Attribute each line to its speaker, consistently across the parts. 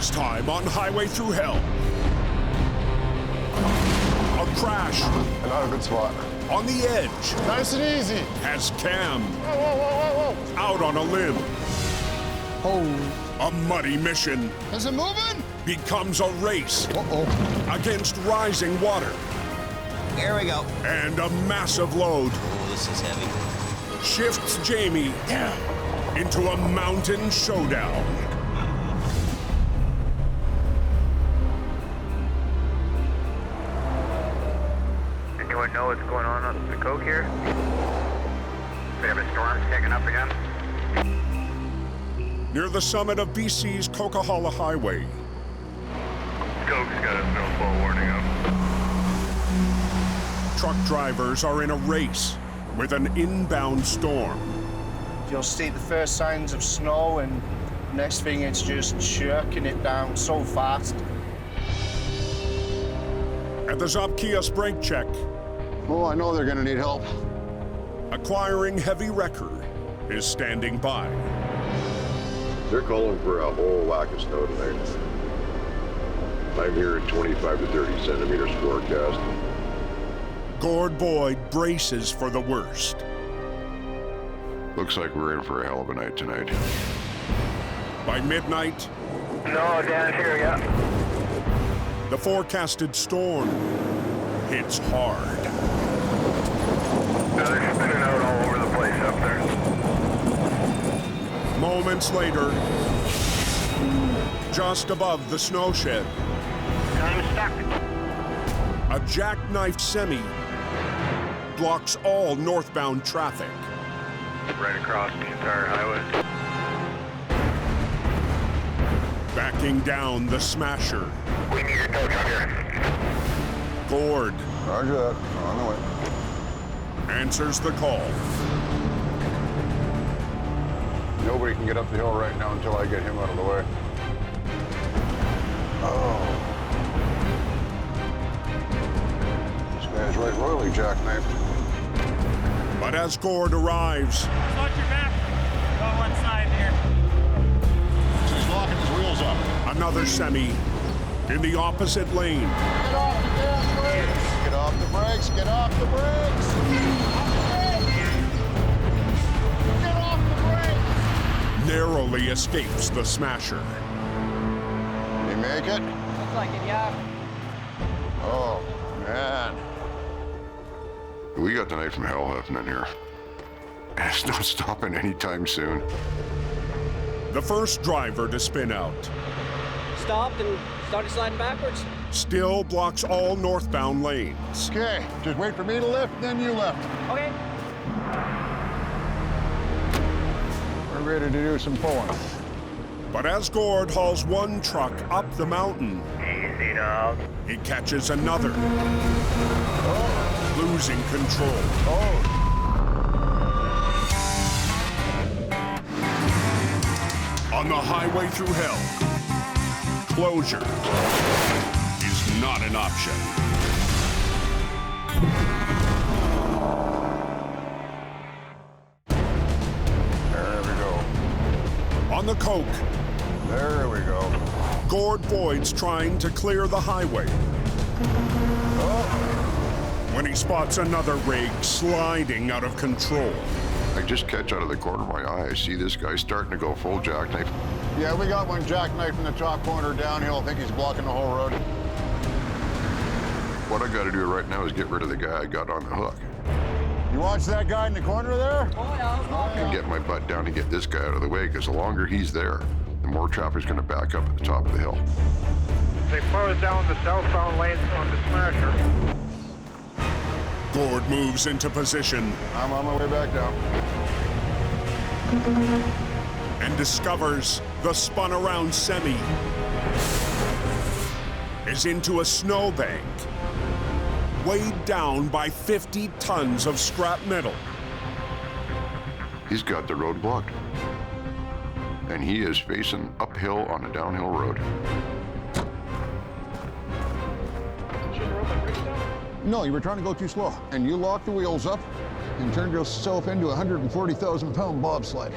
Speaker 1: Next time on Highway Thru Hell. A crash.
Speaker 2: Not a good spot.
Speaker 1: On the edge.
Speaker 2: Nice and easy.
Speaker 1: Has Cam.
Speaker 2: Whoa, whoa, whoa, whoa, whoa.
Speaker 1: Out on a limb.
Speaker 2: Oh.
Speaker 1: A muddy mission.
Speaker 2: Is it moving?
Speaker 1: Becomes a race.
Speaker 2: Uh-oh.
Speaker 1: Against rising water.
Speaker 3: Here we go.
Speaker 1: And a massive load.
Speaker 3: Oh, this is heavy.
Speaker 1: Shifts Jamie into a mountain showdown.
Speaker 4: Anyone know what's going on the coke here? We have a storm kicking up again.
Speaker 1: Near the summit of BC's Coquihalla Highway.
Speaker 4: Coke's got a snowfall warning up.
Speaker 1: Truck drivers are in a race with an inbound storm.
Speaker 5: You'll see the first signs of snow, and next thing it's just jerking it down so fast.
Speaker 1: At the Zapkias brake check,
Speaker 2: Oh, I know they're gonna need help.
Speaker 1: acquiring heavy wrecker is standing by.
Speaker 6: They're calling for a whole whack of snow tonight. I'm here at 25 to 30 centimeters forecast.
Speaker 1: Gord Boyd braces for the worst.
Speaker 6: Looks like we're in for a hell of a night tonight.
Speaker 1: By midnight,
Speaker 4: No, down here, yeah.
Speaker 1: the forecasted storm hits hard.
Speaker 4: No, they're spinning out all over the place up there.
Speaker 1: Moments later, just above the snow shed,
Speaker 4: I'm stuck.
Speaker 1: a jackknifed semi blocks all northbound traffic.
Speaker 4: Right across the entire highway.
Speaker 1: Backing down the smasher.
Speaker 4: We need a tow truck here.
Speaker 1: Gord
Speaker 2: Roger that. On the way.
Speaker 1: answers the call.
Speaker 2: Nobody can get up the hill right now until I get him out of the way. Oh. This guy's right royally jackknifed.
Speaker 1: But as Gord arrives,
Speaker 7: Watch your back. Go one side here.
Speaker 2: So he's locking his wheels up.
Speaker 1: another semi in the opposite lane.
Speaker 2: Get off the damn brakes! Get off the brakes! Get off the brakes! Get off the brakes!
Speaker 1: Narrowly escapes the smasher.
Speaker 2: Did he make it?
Speaker 7: Looks like it, yeah.
Speaker 2: Oh, man.
Speaker 6: We got the night from hell happening here. And it's not stopping anytime soon.
Speaker 1: The first driver to spin out
Speaker 7: Stopped and started sliding backwards.
Speaker 1: still blocks all northbound lanes.
Speaker 2: Okay, just wait for me to lift, then you lift.
Speaker 7: Okay.
Speaker 2: We're ready to do some pulling.
Speaker 1: But as Gord hauls one truck up the mountain,
Speaker 4: Easy now.
Speaker 1: he catches another, losing control.
Speaker 2: Oh,
Speaker 1: On the highway through hell, closure is not an option.
Speaker 2: there we go.
Speaker 1: On the coke,
Speaker 2: There we go.
Speaker 1: Gord Boyd's trying to clear the highway
Speaker 2: Oh,
Speaker 1: when he spots another rig sliding out of control.
Speaker 6: I just catch out of the corner of my eye. I see this guy starting to go full jackknife.
Speaker 2: yeah, we got one jackknife in the top corner downhill. I think he's blocking the whole road.
Speaker 6: What I got to do right now is get rid of the guy I got on the hook
Speaker 2: You watch that guy in the corner there?
Speaker 7: Oh, yeah, I was walking.
Speaker 6: and get my butt down to get this guy out of the way, because the longer he's there, the more traffic's going to back up at the top of the hill.
Speaker 4: They closed down the southbound lanes on the smasher.
Speaker 1: Gord moves into position
Speaker 2: I'm on my way back down.
Speaker 1: and discovers the spun around semi is into a snowbank, weighed down by 50 tons of scrap metal.
Speaker 6: He's got the road blocked, and he is facing uphill on a downhill road.
Speaker 2: No, you were trying to go too slow. And you locked the wheels up and turned yourself into a 140,000-pound bobsled.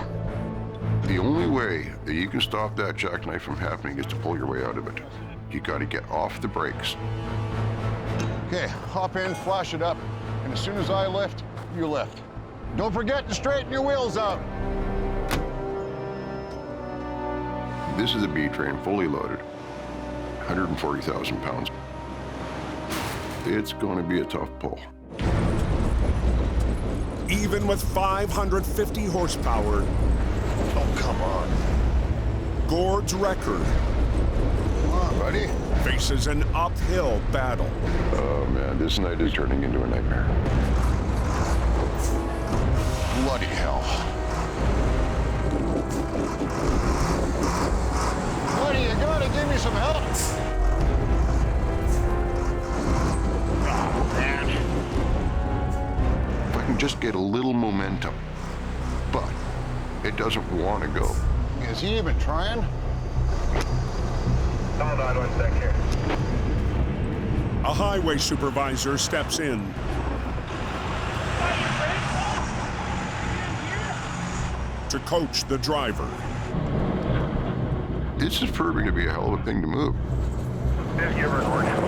Speaker 6: The only way that you can stop that jackknife from happening is to pull your way out of it. You gotta get off the brakes.
Speaker 2: Okay, hop in, flash it up, and as soon as I lift, you lift. Don't forget to straighten your wheels out.
Speaker 6: This is a B train, fully loaded, 140,000 pounds. It's gonna be a tough pull.
Speaker 1: Even with 550 horsepower,
Speaker 2: Oh, come on.
Speaker 1: Gord's record
Speaker 2: Come on, buddy.
Speaker 1: faces an uphill battle.
Speaker 6: Oh man, this night is turning into a nightmare.
Speaker 2: Bloody hell. Buddy, you gotta give me some help. Oh, man.
Speaker 6: If I can just get a little momentum, but it doesn't want to go.
Speaker 2: Is he even trying?
Speaker 4: Hold on 1 sec here.
Speaker 1: A highway supervisor steps in. To coach the driver.
Speaker 6: This is proving to be a hell of a thing to move.
Speaker 4: Just give her a coordinate.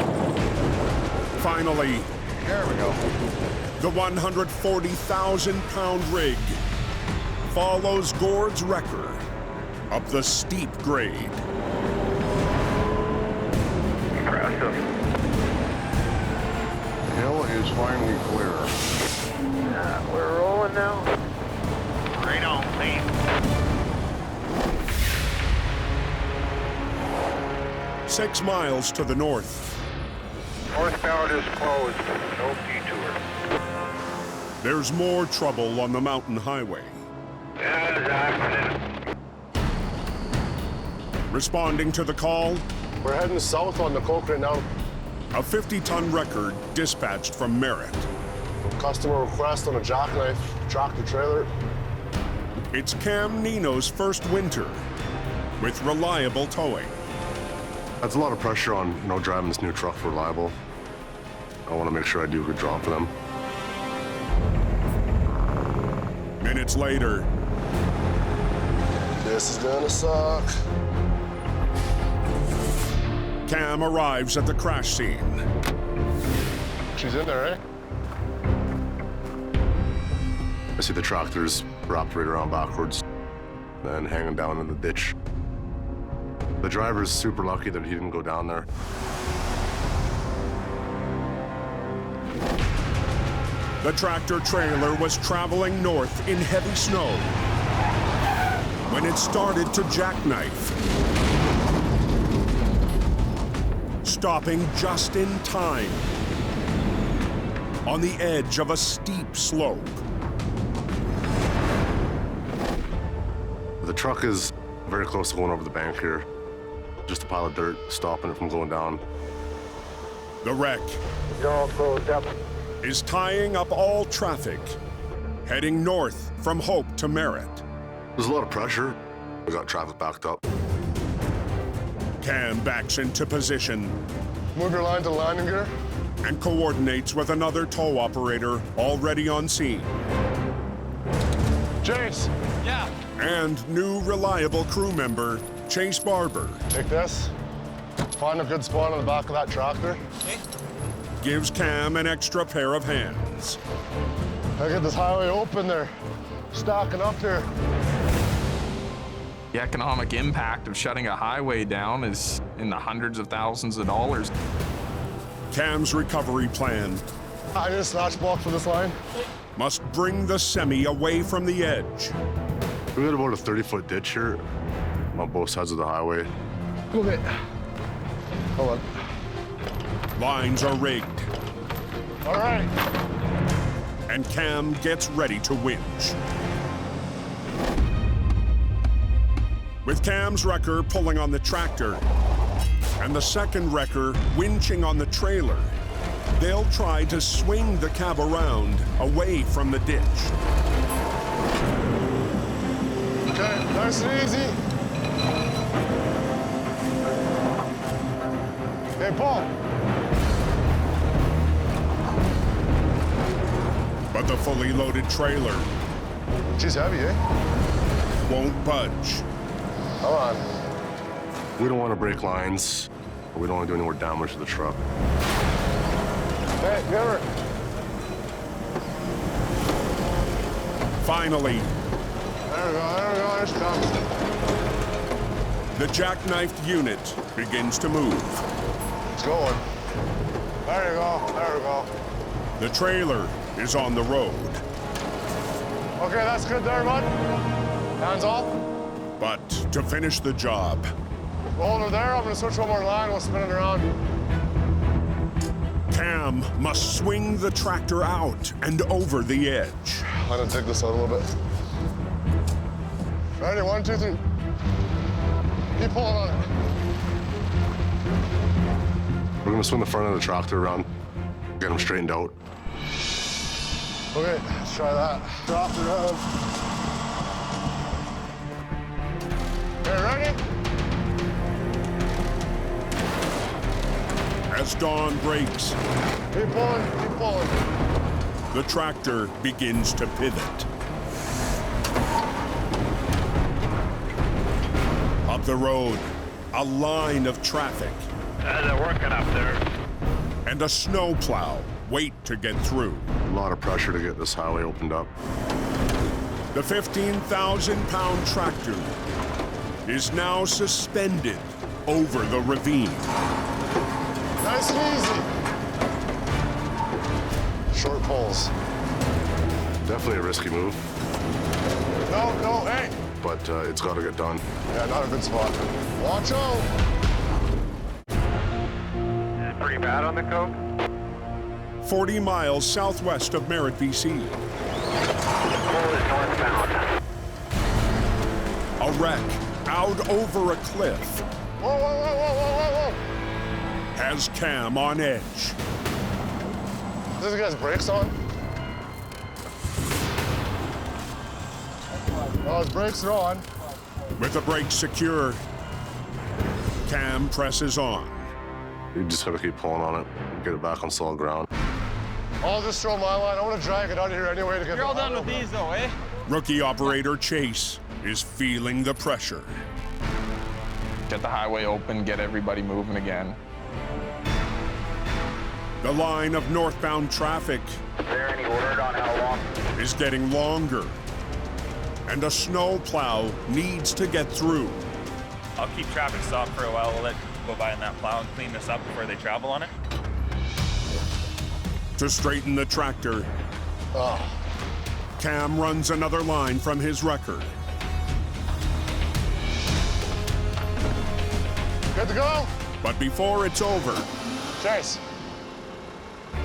Speaker 1: Finally,
Speaker 2: There we go.
Speaker 1: the 140,000-pound rig follows Gord's wrecker up the steep grade.
Speaker 4: Impressive.
Speaker 2: The hill is finally clear.
Speaker 4: We're rolling now. Right on, man.
Speaker 1: 6 miles to the north,
Speaker 4: Northbound is closed. No detour.
Speaker 1: there's more trouble on the mountain highway.
Speaker 4: That is happening.
Speaker 1: Responding to the call,
Speaker 8: We're heading south on the coke right now.
Speaker 1: a 50-ton record dispatched from Merritt.
Speaker 8: Customer request on a jackknife tractor trailer.
Speaker 1: It's Cam Nino's first winter with reliable towing.
Speaker 8: That's a lot of pressure on, driving this new truck reliable. I want to make sure I do a good job for them.
Speaker 1: Minutes later,
Speaker 8: This is gonna suck.
Speaker 1: Cam arrives at the crash scene.
Speaker 8: She's in there, eh? I see the tractor's wrapped right around backwards, then hanging down in the ditch. The driver's super lucky that he didn't go down there.
Speaker 1: The tractor trailer was traveling north in heavy snow when it started to jackknife, stopping just in time on the edge of a steep slope.
Speaker 8: The truck is very close to going over the bank here. Just a pile of dirt stopping it from going down.
Speaker 1: The wreck
Speaker 4: It's all closed up.
Speaker 1: is tying up all traffic, heading north from Hope to Merritt.
Speaker 8: There's a lot of pressure. We got traffic backed up.
Speaker 1: Cam backs into position
Speaker 8: Move your line to landing gear.
Speaker 1: and coordinates with another tow operator already on scene.
Speaker 8: Chace,
Speaker 7: Yeah.
Speaker 1: And new reliable crew member, Chace Barber,
Speaker 8: take this. Find a good spot on the back of that tractor.
Speaker 1: gives Cam an extra pair of hands.
Speaker 8: I get this highway open. They're stacking up here.
Speaker 9: The economic impact of shutting a highway down is in the hundreds of thousands of dollars.
Speaker 1: Cam's recovery plan
Speaker 8: I need a snatch block for this line.
Speaker 1: must bring the semi away from the edge.
Speaker 8: We got about a 30-foot ditch here on both sides of the highway. Okay. Hold on.
Speaker 1: Lines are rigged,
Speaker 8: All right.
Speaker 1: and Cam gets ready to winch. With Cam's wrecker pulling on the tractor and the second wrecker winching on the trailer, they'll try to swing the cab around away from the ditch.
Speaker 8: Okay, nice and easy. Hey, Paul.
Speaker 1: But the fully loaded trailer
Speaker 8: She's heavy, eh?
Speaker 1: won't budge.
Speaker 2: Come on.
Speaker 8: We don't want to break lines. We don't want to do any more damage to the truck.
Speaker 2: Hey, never.
Speaker 1: Finally,
Speaker 2: There we go, here it comes.
Speaker 1: the jackknifed unit begins to move.
Speaker 2: It's going. There you go, there we go.
Speaker 1: The trailer is on the road,
Speaker 2: Okay, that's good there, bud. Hands off.
Speaker 1: but to finish the job,
Speaker 2: Hold her there, I'm gonna switch one more line, we'll spin it around.
Speaker 1: Cam must swing the tractor out and over the edge.
Speaker 2: I'm gonna dig this out a little bit. Ready, 1, 2, 3. Keep pulling on it.
Speaker 8: We're gonna swing the front of the tractor around, get them straightened out.
Speaker 2: Okay, let's try that. Drop it up. Okay, ready?
Speaker 1: As dawn breaks,
Speaker 2: Keep pulling, keep pulling.
Speaker 1: the tractor begins to pivot. Up the road, a line of traffic
Speaker 4: How's it working up there?
Speaker 1: and a snowplow wait to get through.
Speaker 8: A lot of pressure to get this highway opened up.
Speaker 1: The 15,000-pound tractor is now suspended over the ravine.
Speaker 2: Nice and easy. Short pulls.
Speaker 8: Definitely a risky move,
Speaker 2: No, no, hey.
Speaker 8: but it's got to get done.
Speaker 2: Yeah, not a good spot. Watch out.
Speaker 4: Is it pretty bad on the coke?
Speaker 1: 40 miles southwest of Merritt, BC.
Speaker 4: Pull is northbound.
Speaker 1: A wreck out over a cliff
Speaker 2: Whoa, whoa, whoa, whoa, whoa, whoa, whoa.
Speaker 1: has Cam on edge.
Speaker 2: This guy's brakes on? Oh, his brakes are on.
Speaker 1: With the brakes secure, Cam presses on.
Speaker 8: You just got to keep pulling on it, get it back on solid ground.
Speaker 2: I'll just throw my line. I want to drag it out of here anyway to get
Speaker 7: You're all
Speaker 2: the
Speaker 7: done with
Speaker 2: highway
Speaker 7: these though, eh?
Speaker 1: Rookie operator Chace is feeling the pressure.
Speaker 9: Get the highway open, get everybody moving again.
Speaker 1: The line of northbound traffic
Speaker 4: Is there any word on how long?
Speaker 1: is getting longer, and a snowplow needs to get through.
Speaker 10: I'll keep traffic stopped for a while. We'll let people go by in that plow and clean this up before they travel on it.
Speaker 1: To straighten the tractor, Cam runs another line from his record.
Speaker 2: Good to go?
Speaker 1: But before it's over,
Speaker 2: Chace,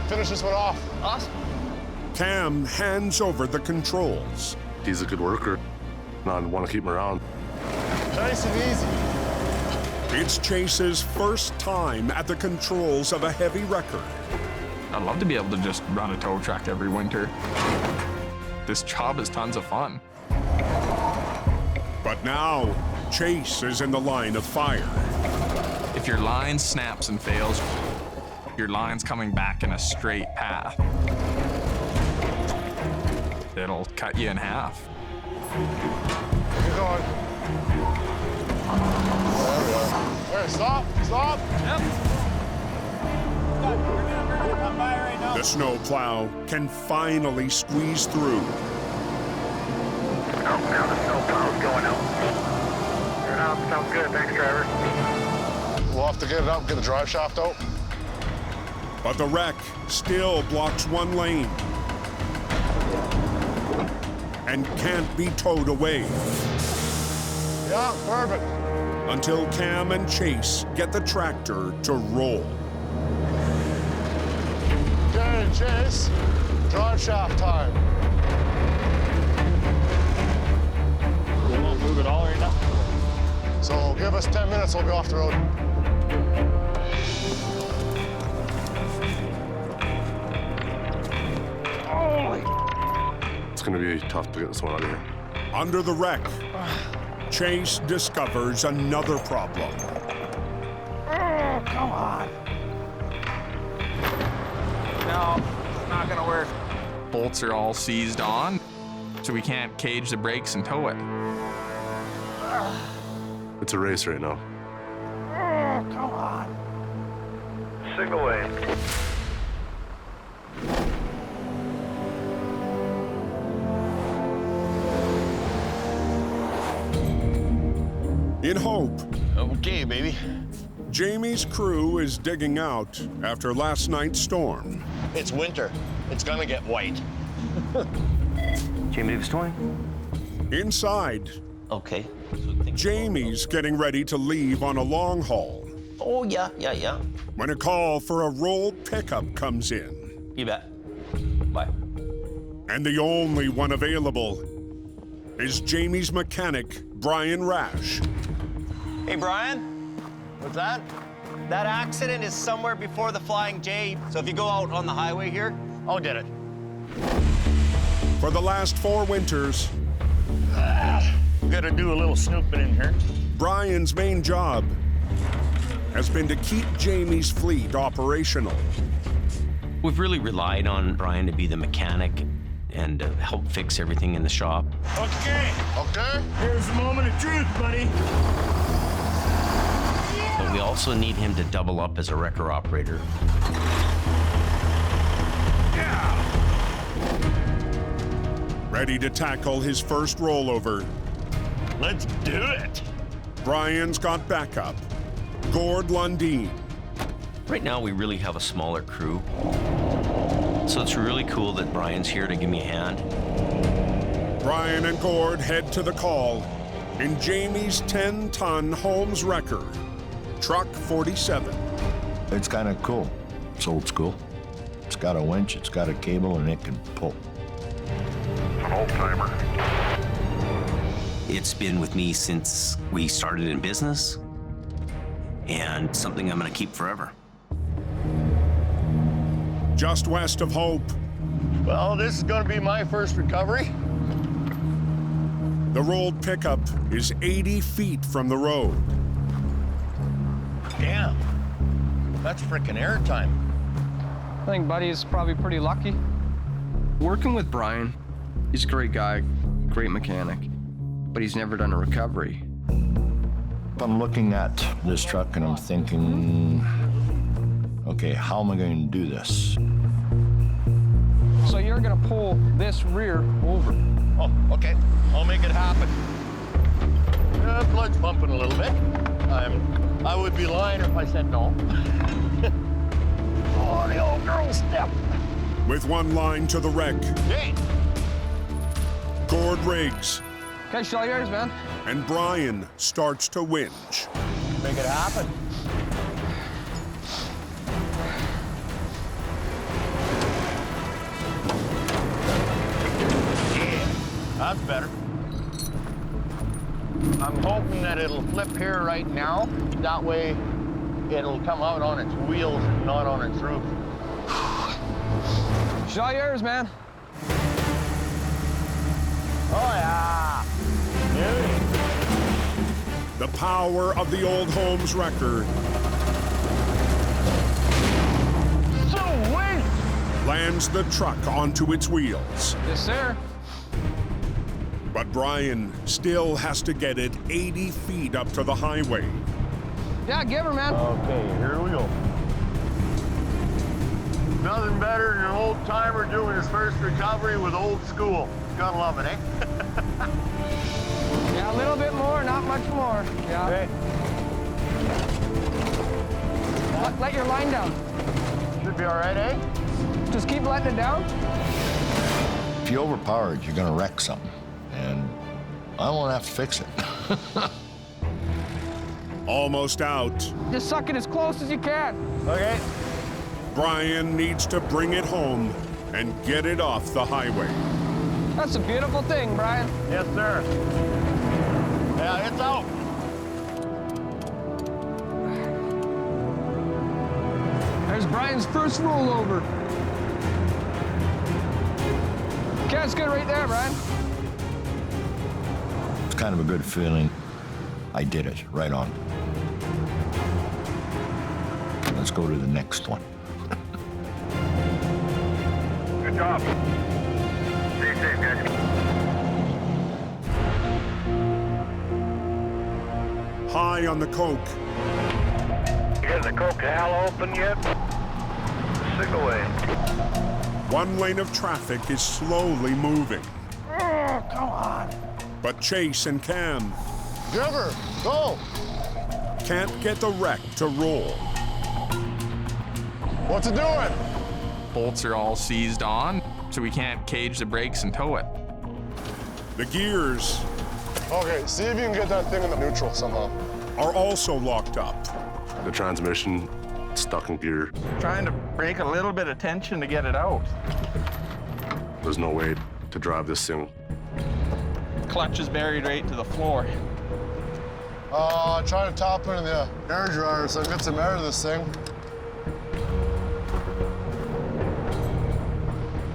Speaker 2: finish this one off.
Speaker 7: Awesome.
Speaker 1: Cam hands over the controls.
Speaker 8: He's a good worker. I want to keep him around.
Speaker 2: Nice and easy.
Speaker 1: It's Chase's first time at the controls of a heavy record.
Speaker 9: I'd love to be able to just run a tow truck every winter. This job is tons of fun.
Speaker 1: But now, Chace is in the line of fire.
Speaker 9: If your line snaps and fails, your line's coming back in a straight path. It'll cut you in half.
Speaker 2: Keep going. There we go. Hey, stop, stop.
Speaker 7: Yep. I'm by right now.
Speaker 1: The snowplow can finally squeeze through.
Speaker 4: Oh, now the snowplow's going out. Turn out, sounds good. Thanks, driver.
Speaker 2: We'll have to get it up, get the drive shaft out.
Speaker 1: But the wreck still blocks one lane and can't be towed away
Speaker 2: Yeah, perfect.
Speaker 1: until Cam and Chace get the tractor to roll.
Speaker 2: Okay, Chace, drive shaft time.
Speaker 10: We won't move at all right now.
Speaker 2: So give us 10 minutes, we'll be off the road.
Speaker 8: It's going to be tough to get this one out of here.
Speaker 1: Under the wreck, Chace discovers another problem.
Speaker 7: Oh, come on. No, it's not gonna work.
Speaker 9: Bolts are all seized on, so we can't cage the brakes and tow it.
Speaker 8: It's a race right now.
Speaker 7: Oh, come on.
Speaker 4: Signal lane.
Speaker 1: In Hope,
Speaker 3: Okay, baby.
Speaker 1: Jamie's crew is digging out after last night's storm.
Speaker 3: It's winter. It's gonna get white.
Speaker 4: Jamie Davis 20.
Speaker 1: Inside,
Speaker 3: Okay.
Speaker 1: Jamie's getting ready to leave on a long haul
Speaker 3: Oh, yeah.
Speaker 1: when a call for a rolled pickup comes in.
Speaker 3: You bet. Bye.
Speaker 1: And the only one available is Jamie's mechanic, Brian Rash.
Speaker 3: Hey, Brian. What's that? That accident is somewhere before the Flying J. So if you go out on the highway here, I'll get it.
Speaker 1: For the last 4 winters,
Speaker 4: Gotta do a little snooping in here.
Speaker 1: Brian's main job has been to keep Jamie's fleet operational.
Speaker 11: We've really relied on Brian to be the mechanic and help fix everything in the shop.
Speaker 4: Okay.
Speaker 2: Okay?
Speaker 4: Here's the moment of truth, buddy.
Speaker 11: But we also need him to double up as a wrecker operator.
Speaker 1: Ready to tackle his first rollover,
Speaker 4: Let's do it.
Speaker 1: Brian's got backup. Gord Lundeen.
Speaker 11: Right now, we really have a smaller crew. So it's really cool that Brian's here to give me a hand.
Speaker 1: Brian and Gord head to the call in Jamie's 10-ton Holmes wrecker, Truck 47.
Speaker 12: It's kind of cool. It's old school. It's got a winch, it's got a cable, and it can pull.
Speaker 6: It's an old-timer.
Speaker 11: It's been with me since we started in business, and something I'm going to keep forever.
Speaker 1: Just west of Hope,
Speaker 4: Well, this is gonna be my first recovery.
Speaker 1: the rolled pickup is 80 feet from the road.
Speaker 4: Damn. That's frickin' airtime.
Speaker 7: I think Buddy's probably pretty lucky.
Speaker 13: Working with Brian, he's a great guy, great mechanic, but he's never done a recovery.
Speaker 12: I'm looking at this truck and I'm thinking, okay, how am I going to do this?
Speaker 7: So you're gonna pull this rear over.
Speaker 4: Oh, okay. I'll make it happen. Blood's pumping a little bit. I would be lying if I said no. Oh, the old girl step.
Speaker 1: With one line to the wreck,
Speaker 4: Hey,
Speaker 1: Gord rigs,
Speaker 7: Okay, show yours, man.
Speaker 1: and Brian starts to winch.
Speaker 4: make it happen. Yeah, that's better. I'm hoping that it'll flip here right now. That way, it'll come out on its wheels, not on its roof.
Speaker 7: Show yours, man.
Speaker 4: Oh, yeah. Beauty.
Speaker 1: The power of the old Holmes wrecker
Speaker 4: Sweet!
Speaker 1: lands the truck onto its wheels.
Speaker 7: Yes, sir.
Speaker 1: But Brian still has to get it 80 feet up to the highway.
Speaker 7: Yeah, give her, man.
Speaker 4: Okay, here we go. Nothing better than an old timer doing his first recovery with old school. Gotta love it, eh?
Speaker 7: Yeah, a little bit more, not much more. Yeah.
Speaker 4: Okay.
Speaker 7: Let your line down.
Speaker 4: Should be all right, eh?
Speaker 7: Just keep letting it down.
Speaker 12: If you overpower it, you're going to wreck something. And I won't have to fix it.
Speaker 1: Almost out.
Speaker 7: Just suck it as close as you can.
Speaker 4: Okay.
Speaker 1: Brian needs to bring it home and get it off the highway.
Speaker 7: That's a beautiful thing, Brian.
Speaker 4: Yes, sir. Yeah, it's out.
Speaker 7: There's Brian's first rollover. Okay, that's good right there, Brian.
Speaker 12: It's kind of a good feeling. I did it, right on. Let's go to the next one.
Speaker 4: Good job. Stay safe, guys.
Speaker 1: high on the coke.
Speaker 4: Is the coke hell open yet? Sick away.
Speaker 1: One lane of traffic is slowly moving.
Speaker 2: Oh, come on.
Speaker 1: But Chace and Cam
Speaker 2: Driver, go.
Speaker 1: can't get the wreck to roll.
Speaker 2: What's it doing?
Speaker 9: Bolts are all seized on, so we can't cage the brakes and tow it.
Speaker 1: The gears
Speaker 2: Okay, see if you can get that thing in the neutral somehow.
Speaker 1: are also locked up.
Speaker 8: The transmission stuck in gear.
Speaker 14: Trying to break a little bit of tension to get it out.
Speaker 8: There's no way to drive this thing.
Speaker 14: Clutch is buried right to the floor.
Speaker 2: Trying to top into the air dryer so I can get some air to this thing.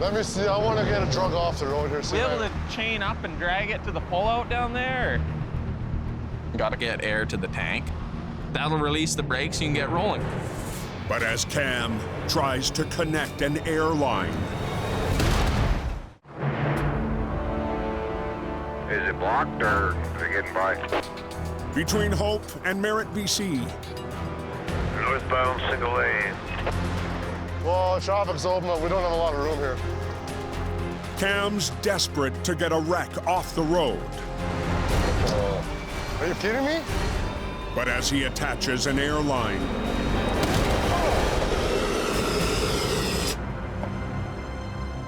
Speaker 2: Let me see, I want to get it drug off the road here.
Speaker 14: Be able to chain up and drag it to the pullout down there?
Speaker 9: Gotta get air to the tank. That'll release the brakes, you can get rolling.
Speaker 1: But as Cam tries to connect an air line,
Speaker 4: Is it blocked or is it getting by?
Speaker 1: between Hope and Merritt, BC,
Speaker 4: Northbound single lane.
Speaker 2: Well, traffic's open, but we don't have a lot of room here.
Speaker 1: Cam's desperate to get a wreck off the road.
Speaker 2: Are you kidding me?
Speaker 1: But as he attaches an air line,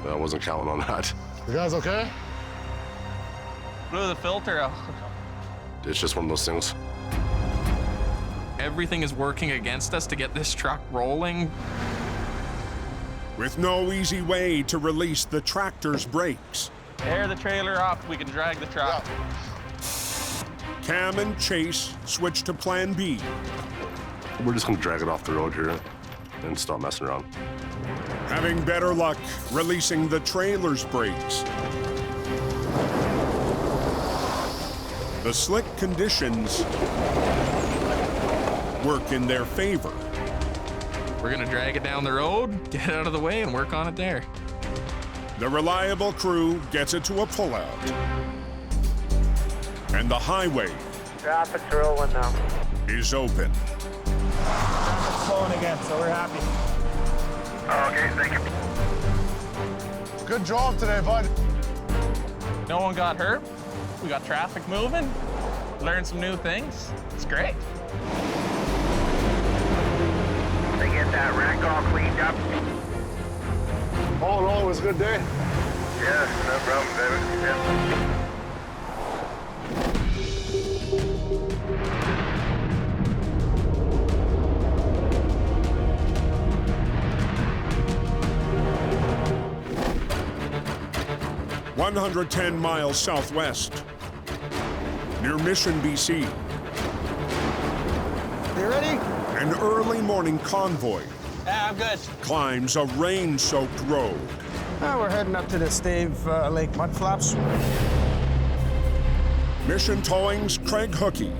Speaker 8: I wasn't counting on that.
Speaker 2: You guys okay?
Speaker 14: Blew the filter out.
Speaker 8: It's just one of those things.
Speaker 9: Everything is working against us to get this truck rolling.
Speaker 1: with no easy way to release the tractor's brakes,
Speaker 14: Air the trailer up, we can drag the truck.
Speaker 1: Cam and Chace switch to plan B.
Speaker 8: We're just gonna drag it off the road here and stop messing around.
Speaker 1: Having better luck releasing the trailer's brakes. The slick conditions work in their favor.
Speaker 9: We're gonna drag it down the road, get it out of the way, and work on it there.
Speaker 1: The reliable crew gets it to a pullout. And the highway
Speaker 4: Traffic's rolling now.
Speaker 1: is open.
Speaker 15: Traffic's flowing again, so we're happy.
Speaker 4: Okay, thank you.
Speaker 2: Good job today, bud.
Speaker 14: No one got hurt. We got traffic moving. Learned some new things. It's great.
Speaker 4: They get that wreck all cleaned up.
Speaker 2: All in all, it was a good day.
Speaker 4: Yeah, no problem, baby. Yeah.
Speaker 1: 110 miles southwest, near Mission, BC.
Speaker 15: You ready?
Speaker 1: An early morning convoy
Speaker 15: Yeah, I'm good.
Speaker 1: climbs a rain-soaked road.
Speaker 15: We're heading up to the Stave Lake Mudflaps.
Speaker 1: Mission Towing's Craig Hookey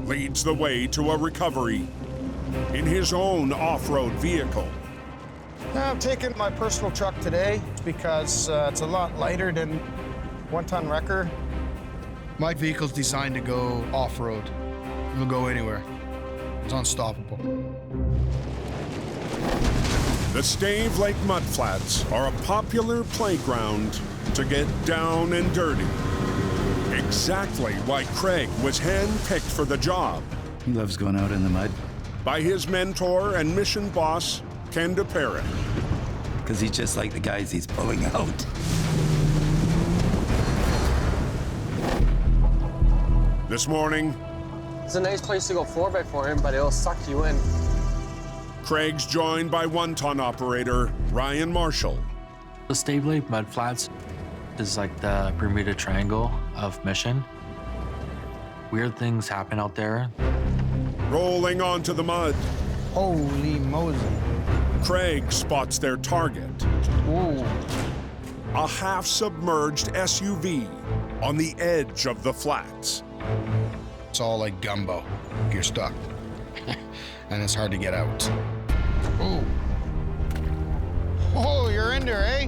Speaker 1: leads the way to a recovery in his own off-road vehicle.
Speaker 15: I'm taking my personal truck today because it's a lot lighter than one-ton wrecker.
Speaker 5: My vehicle's designed to go off-road. It'll go anywhere. It's unstoppable.
Speaker 1: The Stave Lake Mudflats are a popular playground to get down and dirty. Exactly why Craig was handpicked for the job.
Speaker 16: He loves going out in the mud.
Speaker 1: By his mentor and mission boss, Ken DeParrott.
Speaker 16: Because he's just like the guys he's pulling out.
Speaker 1: This morning,
Speaker 7: It's a nice place to go 4x4 in, but it'll suck you in.
Speaker 1: Craig's joined by one-ton operator Ryan Marshall.
Speaker 17: The Stave Lake Mudflats is like the Bermuda Triangle of Mission. Weird things happen out there.
Speaker 1: Rolling onto the mud,
Speaker 15: Holy Mosey.
Speaker 1: Craig spots their target.
Speaker 15: Ooh.
Speaker 1: A half-submerged SUV on the edge of the flats.
Speaker 5: It's all like gumbo. You're stuck. And it's hard to get out.
Speaker 15: Ooh. Oh, you're in there, eh?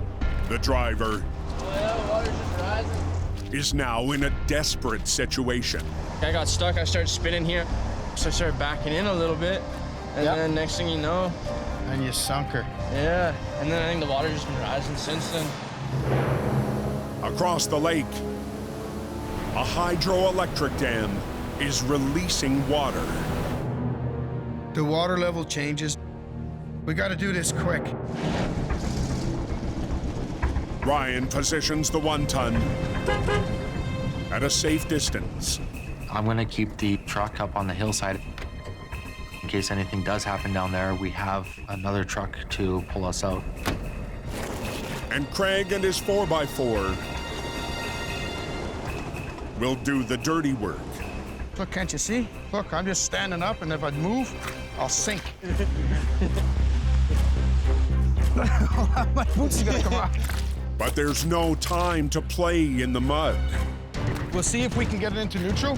Speaker 1: The driver
Speaker 15: Well, water's just rising.
Speaker 1: is now in a desperate situation.
Speaker 13: I got stuck, I started spinning here. So I started backing in a little bit. And then next thing you know.
Speaker 15: And you sunk her.
Speaker 13: Yeah, and then I think the water's just been rising since then.
Speaker 1: Across the lake, a hydroelectric dam is releasing water.
Speaker 15: The water level changes. We gotta do this quick.
Speaker 1: Ryan positions the 1-ton at a safe distance.
Speaker 17: I'm gonna keep the truck up on the hillside. In case anything does happen down there, we have another truck to pull us out.
Speaker 1: And Craig and his 4x4 will do the dirty work.
Speaker 15: Look, can't you see? Look, I'm just standing up, and if I move, I'll sink. My boots are gonna come off.
Speaker 1: But there's no time to play in the mud.
Speaker 15: We'll see if we can get it into neutral.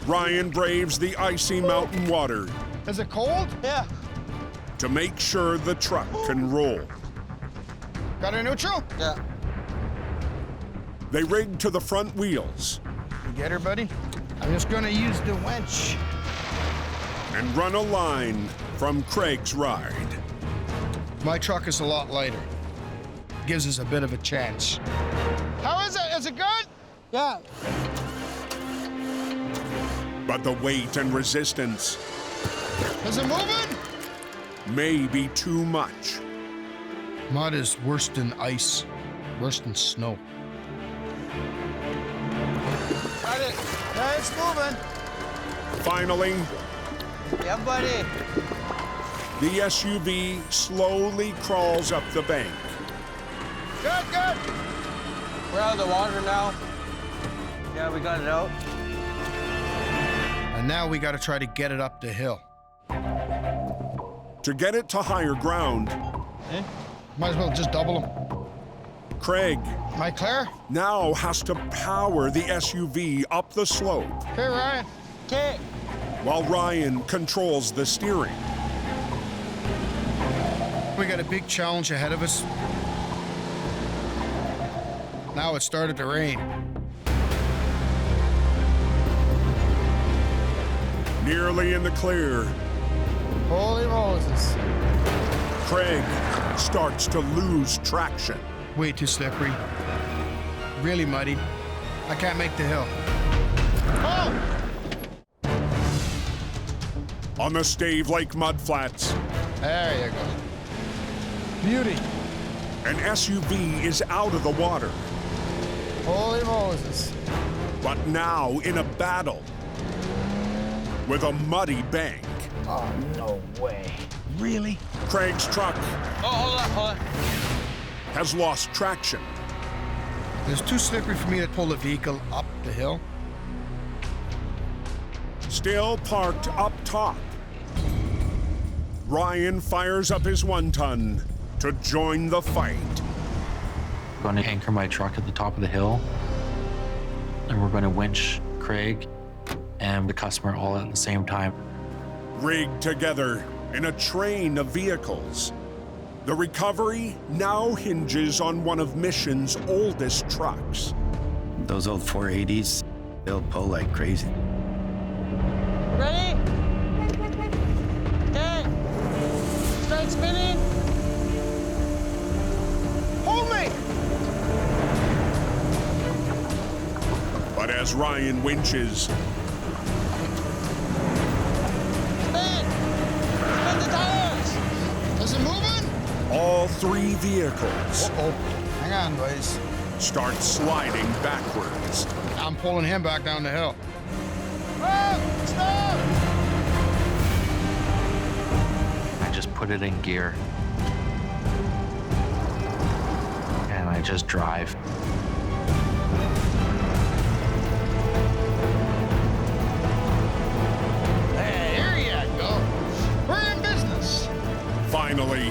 Speaker 1: Ryan braves the icy mountain water.
Speaker 15: Is it cold?
Speaker 13: Yeah.
Speaker 1: To make sure the truck can roll.
Speaker 15: Got it in neutral?
Speaker 13: Yeah.
Speaker 1: They rig to the front wheels.
Speaker 15: You get her, buddy? I'm just gonna use the winch.
Speaker 1: And run a line from Craig's ride.
Speaker 15: My truck is a lot lighter. Gives us a bit of a chance. How is it? Is it good? Yeah.
Speaker 1: But the weight and resistance
Speaker 15: Is it moving?
Speaker 1: may be too much.
Speaker 15: Mud is worse than ice, worse than snow.
Speaker 13: Got it. Yeah, it's moving.
Speaker 1: Finally,
Speaker 13: Yeah, buddy.
Speaker 1: the SUV slowly crawls up the bank.
Speaker 15: Good, good.
Speaker 13: We're out of the water now. Yeah, we got it out.
Speaker 15: And now we gotta try to get it up the hill.
Speaker 1: To get it to higher ground,
Speaker 15: Might as well just double them.
Speaker 1: Craig
Speaker 15: Am I clear?
Speaker 1: now has to power the SUV up the slope
Speaker 15: Hey, Ryan.
Speaker 13: Okay.
Speaker 1: while Ryan controls the steering.
Speaker 15: We got a big challenge ahead of us. Now it started to rain.
Speaker 1: Nearly in the clear,
Speaker 15: Holy Moses.
Speaker 1: Craig starts to lose traction.
Speaker 15: Way too slippery. Really muddy. I can't make the hill. Oh!
Speaker 1: On the Stave Lake mudflats,
Speaker 15: There you go. Beauty.
Speaker 1: an SUV is out of the water,
Speaker 15: Holy Moses.
Speaker 1: but now in a battle with a muddy bank.
Speaker 15: Oh, no way. Really?
Speaker 1: Craig's truck
Speaker 13: Oh, hold on.
Speaker 1: has lost traction.
Speaker 15: It's too slippery for me to pull the vehicle up the hill.
Speaker 1: Still parked up top, Ryan fires up his 1-ton to join the fight.
Speaker 17: I'm going to anchor my truck at the top of the hill, and we're going to winch Craig and the customer all at the same time.
Speaker 1: Rigged together in a train of vehicles, the recovery now hinges on one of Mission's oldest trucks.
Speaker 16: Those old 480s, they'll pull like crazy.
Speaker 13: Ready? Okay. Start spinning.
Speaker 15: Hold me!
Speaker 1: But as Ryan winches,
Speaker 13: Spin the tires.
Speaker 15: Is it moving?
Speaker 1: all three vehicles
Speaker 15: Uh-oh. Hang on, boys.
Speaker 1: start sliding backwards.
Speaker 15: I'm pulling him back down the hill. Oh, stop!
Speaker 17: I just put it in gear, and I just drive.
Speaker 15: Hey, here you go. We're in business.
Speaker 1: Finally,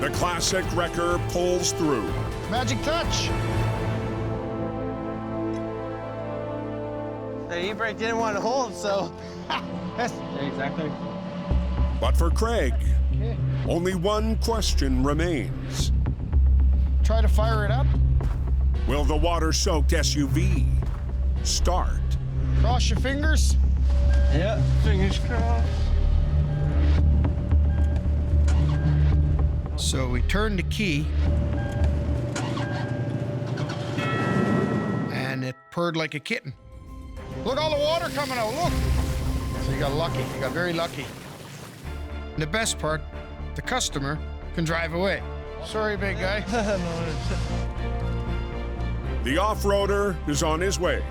Speaker 1: the classic wrecker pulls through.
Speaker 15: Magic touch.
Speaker 13: The e-brake didn't want to hold, so.
Speaker 15: Yeah, exactly.
Speaker 1: But for Craig, only one question remains.
Speaker 15: Try to fire it up.
Speaker 1: Will the water-soaked SUV start.
Speaker 15: Cross your fingers.
Speaker 5: Yeah, fingers crossed.
Speaker 15: So we turn the key, and it purred like a kitten. Look, all the water coming out, look. So you got lucky, you got very lucky. And the best part, the customer can drive away. Sorry, big guy.
Speaker 1: The off-roader is on his way.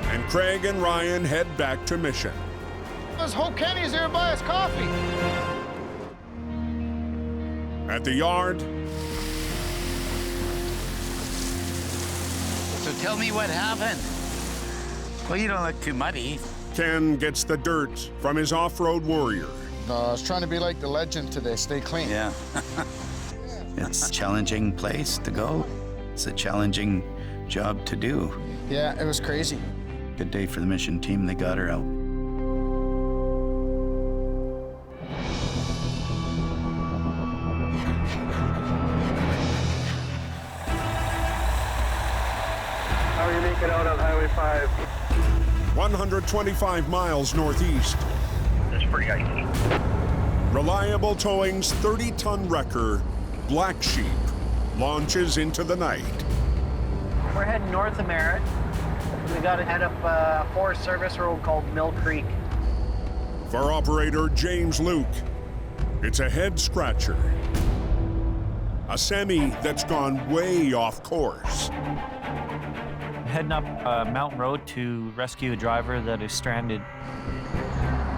Speaker 1: And Craig and Ryan head back to Mission.
Speaker 15: This whole Kenny's here to buy us coffee.
Speaker 1: At the yard,
Speaker 16: So tell me what happened. Well, you don't look too muddy.
Speaker 1: Ken gets the dirt from his off-road warrior.
Speaker 15: No, I was trying to be like the legend today, stay clean.
Speaker 16: Yeah. It's a challenging place to go. It's a challenging job to do.
Speaker 15: Yeah, it was crazy.
Speaker 16: Good day for the Mission team. They got her out.
Speaker 4: How are you making out on Highway 5?
Speaker 1: 125 miles northeast.
Speaker 4: It's pretty icy.
Speaker 1: Reliable Towing's 30-ton wrecker, Black Sheep, launches into the night.
Speaker 18: We're heading north of Merritt. We got to head up a forest service road called Mill Creek.
Speaker 1: For operator James Luke, it's a head-scratcher. A semi that's gone way off course.
Speaker 18: Heading up Mountain Road to rescue a driver that is stranded.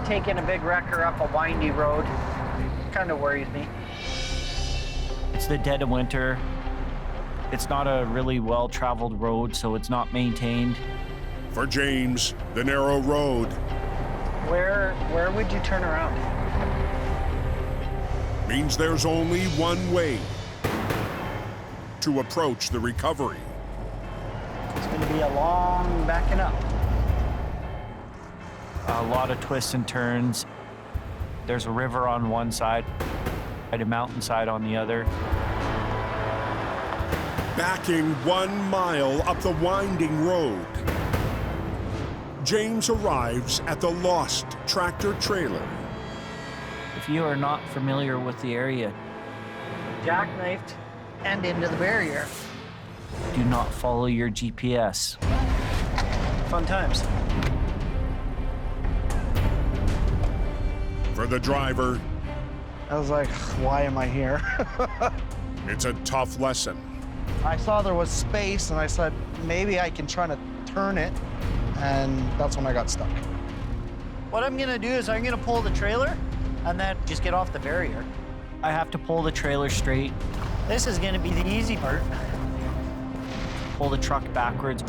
Speaker 18: Taking a big wrecker up a windy road kind of worries me. It's the dead of winter. It's not a really well-traveled road, so it's not maintained.
Speaker 1: For James, the narrow road
Speaker 18: Where would you turn around?
Speaker 1: means there's only one way to approach the recovery.
Speaker 18: It's going to be a long backing up. A lot of twists and turns. There's a river on one side, and a mountainside on the other.
Speaker 1: Backing 1 mile up the winding road, James arrives at the lost tractor trailer.
Speaker 18: If you are not familiar with the area, jackknifed and into the barrier. Do not follow your GPS. Fun times.
Speaker 1: For the driver,
Speaker 5: I was like, why am I here?
Speaker 1: it's a tough lesson.
Speaker 5: I saw there was space and I said, maybe I can try to turn it. And that's when I got stuck.
Speaker 18: What I'm gonna do is I'm gonna pull the trailer and then just get off the barrier. I have to pull the trailer straight. This is gonna be the easy part. Pull the truck backwards.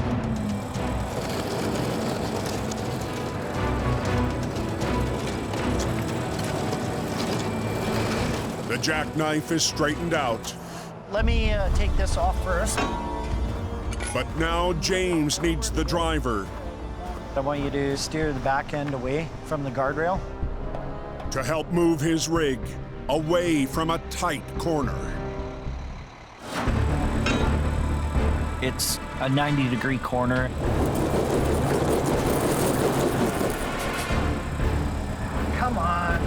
Speaker 1: The jackknife is straightened out.
Speaker 18: Let me take this off first.
Speaker 1: But now James needs the driver
Speaker 18: I want you to steer the back end away from the guardrail.
Speaker 1: to help move his rig away from a tight corner.
Speaker 18: It's a 90-degree corner. Come on.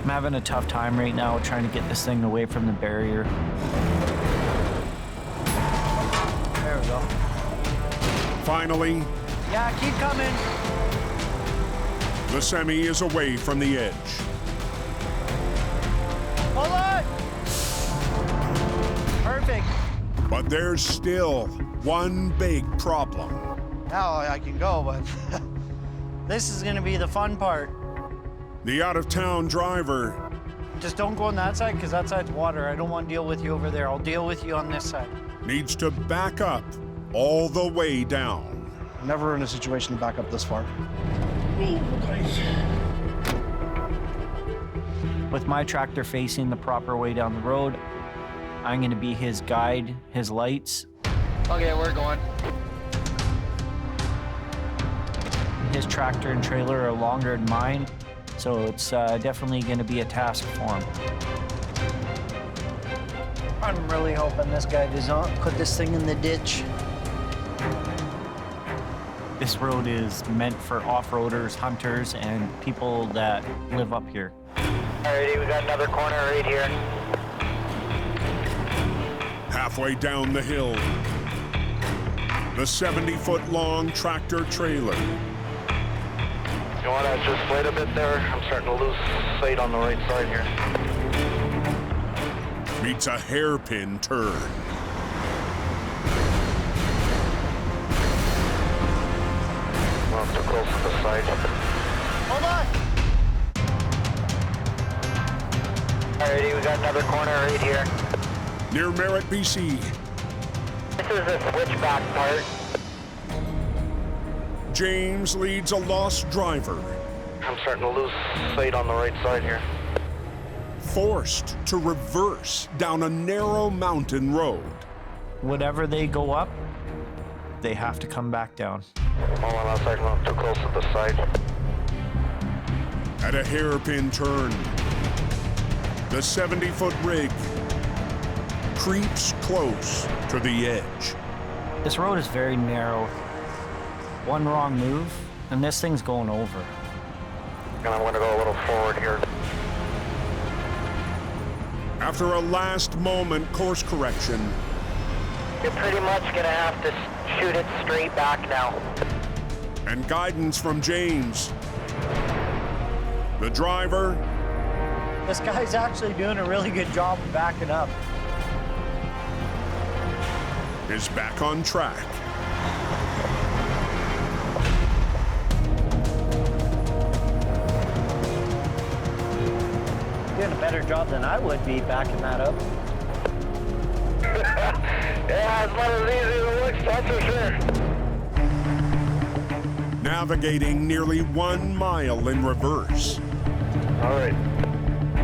Speaker 18: I'm having a tough time right now trying to get this thing away from the barrier. There we go.
Speaker 1: Finally,
Speaker 18: Yeah, keep coming.
Speaker 1: the semi is away from the edge.
Speaker 18: Hold on. Perfect.
Speaker 1: But there's still one big problem.
Speaker 18: Now I can go, but this is gonna be the fun part.
Speaker 1: The out-of-town driver
Speaker 18: Just don't go on that side, because that side's water. I don't want to deal with you over there. I'll deal with you on this side.
Speaker 1: needs to back up all the way down.
Speaker 5: Never in a situation to back up this far.
Speaker 18: With my tractor facing the proper way down the road, I'm gonna be his guide, his lights.
Speaker 7: Okay, we're going.
Speaker 18: His tractor and trailer are longer than mine, so it's definitely gonna be a task for him. I'm really hoping this guy does not put this thing in the ditch. This road is meant for off-roaders, hunters, and people that live up here.
Speaker 4: Alrighty, we got another corner right here.
Speaker 1: Halfway down the hill, the 70-foot-long tractor trailer.
Speaker 4: You want to just wait a bit there? I'm starting to lose sight on the right side here.
Speaker 1: Meets a hairpin turn.
Speaker 4: Well, too close to the side.
Speaker 18: Hold on!
Speaker 4: Alrighty, we got another corner right here.
Speaker 1: Near Merritt, BC.
Speaker 4: This is a switchback part.
Speaker 1: James leads a lost driver.
Speaker 4: I'm starting to lose sight on the right side here.
Speaker 1: Forced to reverse down a narrow mountain road.
Speaker 18: Whatever they go up, they have to come back down.
Speaker 4: Hold on a second, I'm too close to the side.
Speaker 1: At a hairpin turn, the 70-foot rig creeps close to the edge.
Speaker 18: This road is very narrow. One wrong move, and this thing's going over.
Speaker 4: And I'm gonna go a little forward here.
Speaker 1: After a last-moment course correction,
Speaker 4: You're pretty much gonna have to shoot it straight back now.
Speaker 1: and guidance from James, the driver
Speaker 18: This guy's actually doing a really good job of backing up.
Speaker 1: is back on track.
Speaker 18: Doing a better job than I would be backing that up.
Speaker 4: Yeah, it's not as easy as it looks, that's for sure.
Speaker 1: Navigating nearly 1 mile in reverse.
Speaker 4: All right.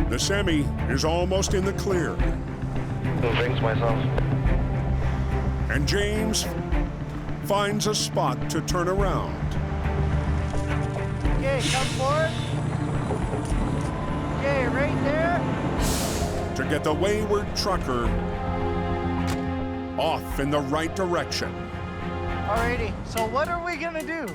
Speaker 1: The semi is almost in the clear.
Speaker 4: I'll jinx myself.
Speaker 1: And James finds a spot to turn around.
Speaker 18: Okay, come forward. Okay, right there.
Speaker 1: To get the wayward trucker off in the right direction.
Speaker 18: Alrighty, so what are we gonna do?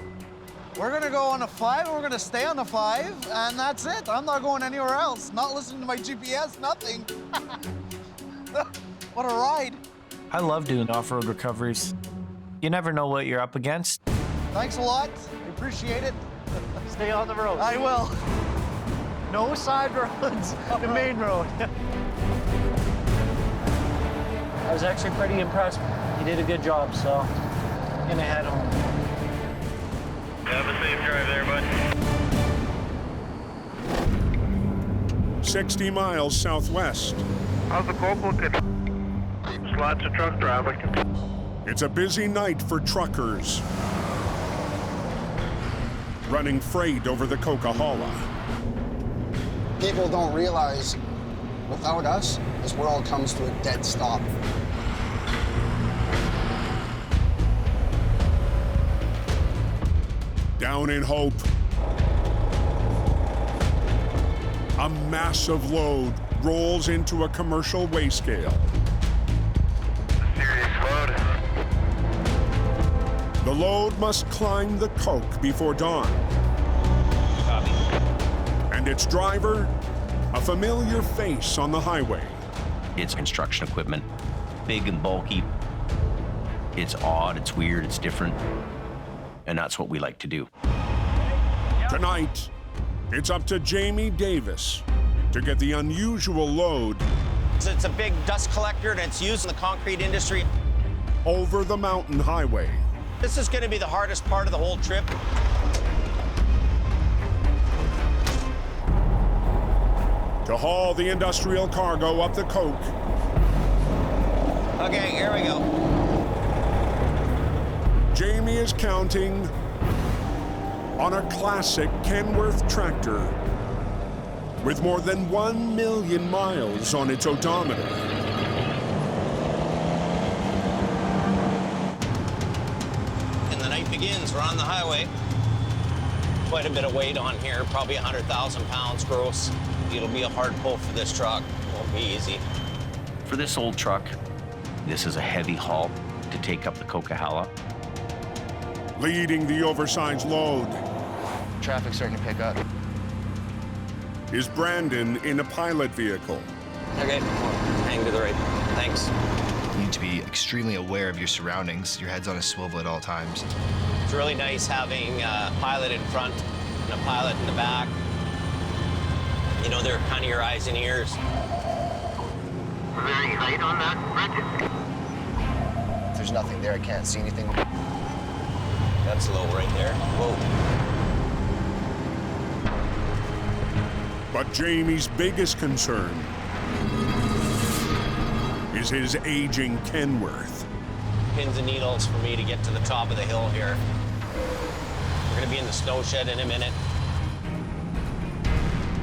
Speaker 19: We're gonna go on a 5, we're gonna stay on a 5, and that's it. I'm not going anywhere else. Not listening to my GPS, nothing. What a ride.
Speaker 18: I love doing off-road recoveries. You never know what you're up against.
Speaker 19: Thanks a lot. I appreciate it.
Speaker 18: Stay on the road.
Speaker 19: I will.
Speaker 18: No side roads, the main road. I was actually pretty impressed. You did a good job, so I'm gonna head home.
Speaker 4: Have a safe drive there, bud.
Speaker 1: 60 miles southwest.
Speaker 4: How's the cold looking? There's lots of truck traffic.
Speaker 1: It's a busy night for truckers running freight over the Coquihalla.
Speaker 20: People don't realize, without us, this world comes to a dead stop.
Speaker 1: Down in Hope, a massive load rolls into a commercial weigh scale.
Speaker 4: Serious load.
Speaker 1: The load must climb the coke before dawn.
Speaker 3: Copy.
Speaker 1: And its driver, a familiar face on the highway.
Speaker 11: It's construction equipment, big and bulky. It's odd, it's weird, it's different. And that's what we like to do.
Speaker 1: Tonight, it's up to Jamie Davis to get the unusual load.
Speaker 3: It's a big dust collector, and it's used in the concrete industry.
Speaker 1: Over the mountain highway.
Speaker 3: This is going to be the hardest part of the whole trip.
Speaker 1: To haul the industrial cargo up the coke.
Speaker 3: Okay, here we go.
Speaker 1: Jamie is counting on a classic Kenworth tractor with more than 1 million miles on its odometer.
Speaker 3: And the night begins. We're on the highway. Quite a bit of weight on here, probably 100,000 pounds gross. It'll be a hard pull for this truck. It won't be easy.
Speaker 11: For this old truck, this is a heavy haul to take up the Coquihalla.
Speaker 1: Leading the oversized load
Speaker 5: Traffic's starting to pick up.
Speaker 1: is Brandon in a pilot vehicle.
Speaker 3: Okay, hang to the right. Thanks.
Speaker 21: You need to be extremely aware of your surroundings. Your head's on a swivel at all times.
Speaker 3: It's really nice having a pilot in front and a pilot in the back. You know, they're kind of your eyes and ears.
Speaker 4: Is there any height on that bridge?
Speaker 21: If there's nothing there, I can't see anything.
Speaker 3: That's low right there. Whoa.
Speaker 1: But Jamie's biggest concern is his aging Kenworth.
Speaker 3: Pins and needles for me to get to the top of the hill here. We're gonna be in the snow shed in a minute.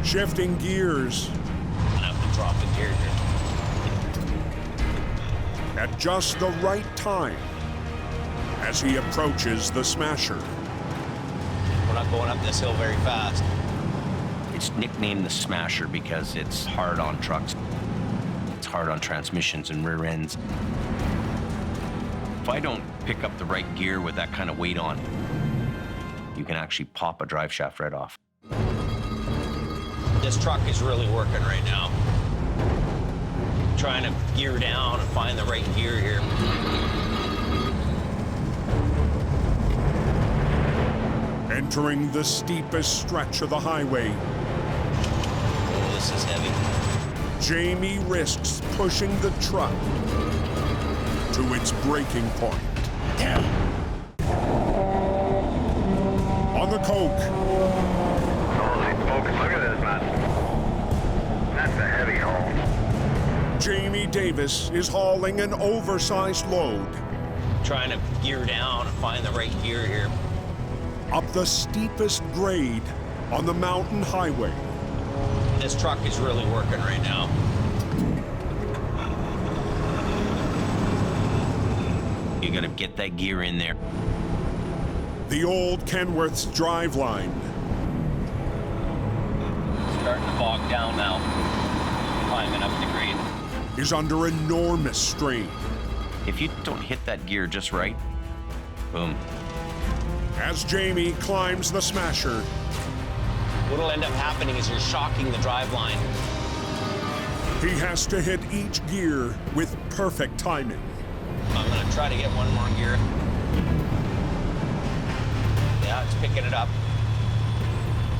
Speaker 1: Shifting gears
Speaker 3: I'm gonna have to drop the gear here.
Speaker 1: at just the right time as he approaches the Smasher.
Speaker 3: We're not going up this hill very fast.
Speaker 11: It's nicknamed the Smasher because it's hard on trucks. It's hard on transmissions and rear ends. If I don't pick up the right gear with that kind of weight on, you can actually pop a drive shaft right off.
Speaker 3: This truck is really working right now. Trying to gear down and find the right gear here.
Speaker 1: Entering the steepest stretch of the highway,
Speaker 3: Oh, this is heavy.
Speaker 1: Jamie risks pushing the truck to its breaking point.
Speaker 3: Damn.
Speaker 1: On the coke,
Speaker 4: Holy smokes, look at this, man. That's a heavy haul.
Speaker 1: Jamie Davis is hauling an oversized load
Speaker 3: Trying to gear down and find the right gear here.
Speaker 1: up the steepest grade on the mountain highway.
Speaker 3: This truck is really working right now.
Speaker 11: You gotta get that gear in there.
Speaker 1: The old Kenworth's driveline
Speaker 3: Starting to bog down now. Climbing up the grade.
Speaker 1: is under enormous strain.
Speaker 11: If you don't hit that gear just right, boom.
Speaker 1: As Jamie climbs the Smasher,
Speaker 3: What'll end up happening is you're shocking the driveline.
Speaker 1: he has to hit each gear with perfect timing.
Speaker 3: I'm gonna try to get one more gear. Yeah, it's picking it up.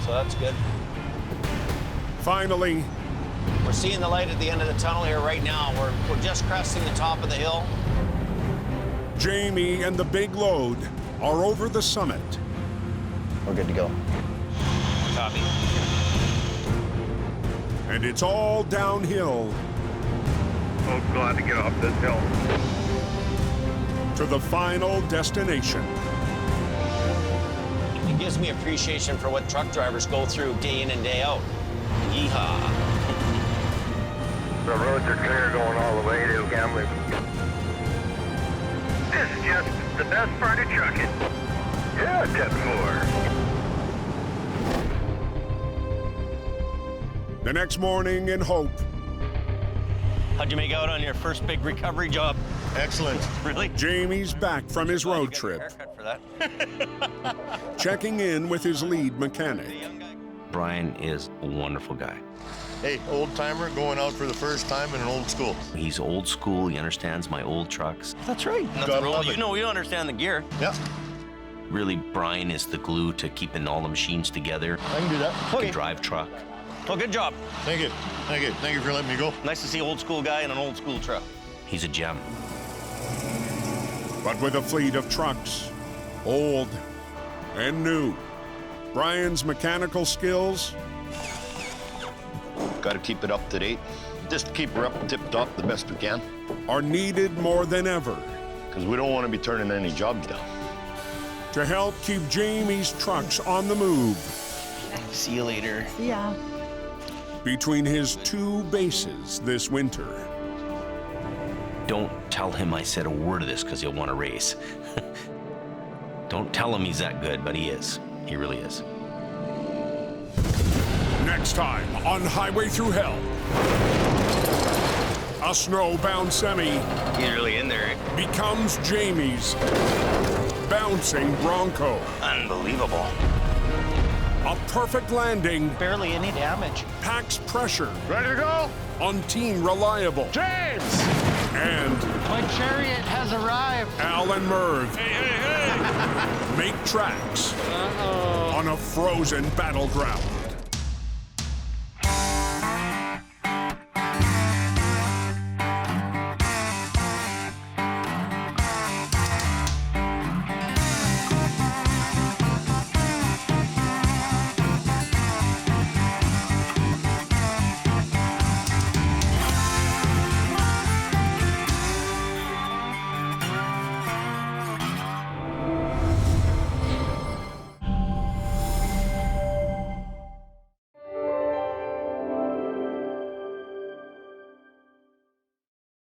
Speaker 3: So that's good.
Speaker 1: Finally,
Speaker 3: We're seeing the light at the end of the tunnel here right now. We're just cresting the top of the hill.
Speaker 1: Jamie and the big load are over the summit.
Speaker 21: We're good to go.
Speaker 3: Copy.
Speaker 1: And it's all downhill
Speaker 4: Oh, glad to get off this hill.
Speaker 1: to the final destination.
Speaker 3: It gives me appreciation for what truck drivers go through day in and day out. Yeehaw.
Speaker 4: The roads are clear going all the way to Gambling. This is just the best part of trucking. Yeah, more.
Speaker 1: The next morning in Hope,
Speaker 3: How'd you make out on your first big recovery job?
Speaker 2: Excellent.
Speaker 3: Really?
Speaker 1: Jamie's back from his road trip,
Speaker 3: Haircut for that.
Speaker 1: checking in with his lead mechanic.
Speaker 11: Brian is a wonderful guy.
Speaker 2: Hey, old timer going out for the first time in an old school.
Speaker 11: He's old school. He understands my old trucks.
Speaker 3: That's right.
Speaker 2: Gotta love it.
Speaker 3: You know, you understand the gear.
Speaker 2: Yeah,
Speaker 11: Really, Brian is the glue to keeping all the machines together.
Speaker 2: I can do that.
Speaker 11: He can drive truck.
Speaker 3: Well, good job.
Speaker 2: Thank you. Thank you. Thank you for letting me go.
Speaker 3: Nice to see old school guy in an old school truck.
Speaker 11: He's a gem.
Speaker 1: But with a fleet of trucks, old and new, Brian's mechanical skills
Speaker 6: Got to keep it up to date. Just keep her up tip top the best we can.
Speaker 1: are needed more than ever
Speaker 6: Because we don't want to be turning any jobs down.
Speaker 1: to help keep Jamie's trucks on the move
Speaker 11: See you later.
Speaker 18: Yeah.
Speaker 1: between his two bases this winter.
Speaker 11: Don't tell him I said a word of this because he'll want to race. Don't tell him he's that good, but he is. He really is.
Speaker 1: Next time on Highway Thru Hell, A snowbound semi
Speaker 3: He's really in there.
Speaker 1: becomes Jamie's bouncing Bronco.
Speaker 3: Unbelievable.
Speaker 1: A perfect landing
Speaker 19: Barely any damage.
Speaker 1: packs pressure
Speaker 2: Ready to go?
Speaker 1: on Team Reliable.
Speaker 2: James!
Speaker 1: And
Speaker 19: My chariot has arrived.
Speaker 1: Al and Merv make tracks on a frozen battleground.